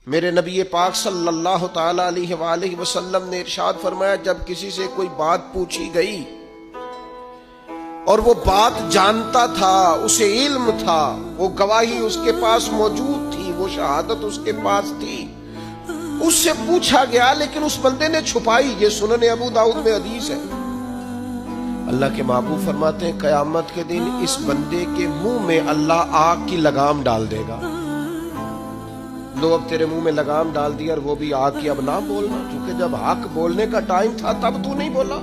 میرے نبی پاک صلی اللہ تعالی علیہ وآلہ وسلم نے ارشاد فرمایا، جب کسی سے کوئی بات پوچھی گئی اور وہ بات جانتا تھا، اسے علم تھا، وہ گواہی اس کے پاس موجود تھی، وہ شہادت اس کے پاس تھی، اس سے پوچھا گیا لیکن اس بندے نے چھپائی۔ یہ سنن ابو داؤد میں حدیث ہے۔ اللہ کے محبوب فرماتے ہیں قیامت کے دن اس بندے کے منہ میں اللہ آگ کی لگام ڈال دے گا۔ لو اب تیرے منہ میں لگام ڈال دی اور وہ بھی آگ کی، اب نہ بولنا، کیونکہ جب حق بولنے کا ٹائم تھا تب تو نہیں بولا،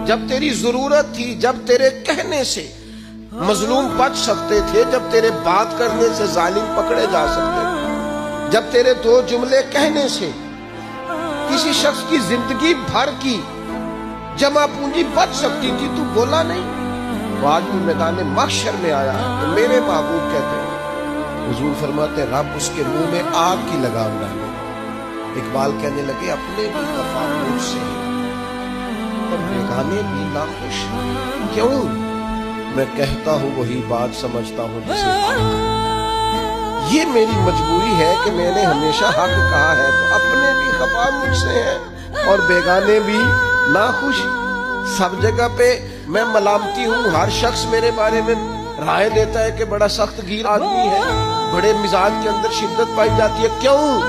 جب تیری ضرورت تھی، جب تیرے کہنے سے مظلوم بچ سکتے تھے، جب تیرے بات کرنے سے ظالم پکڑے جا سکتے تھے، جب تیرے دو جملے کہنے سے کسی شخص کی زندگی بھر کی جمع پونجی بچ سکتی تھی، تو بولا نہیں۔ وہ آج بھی میدان محشر میں آیا ہے تو میرے محبوب کہتے ہیں، حضور فرماتے ہیں رب اس کے منہ میں آگ کی لگام ڈالے۔ اقبال کہنے لگے اپنے بھی خفا مجھ سے اور بیگانے بھی ناخوش، کیوں؟ میں کہتا ہوں وہی بات سمجھتا ہوں جسے یہ میری مجبوری ہے کہ میں نے ہمیشہ حق کہا ہے، تو اپنے بھی خفا مجھ سے ہیں اور بیگانے بھی ناخوش۔ سب جگہ پہ میں ملامتی ہوں، ہر شخص میرے بارے میں رائے دیتا ہے کہ بڑا سخت گیر آدمی ہے، بڑے مزاج کے اندر شدت پائی جاتی ہے، کیوں؟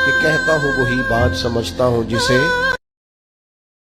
کہ کہتا ہوں وہی بات سمجھتا ہوں جسے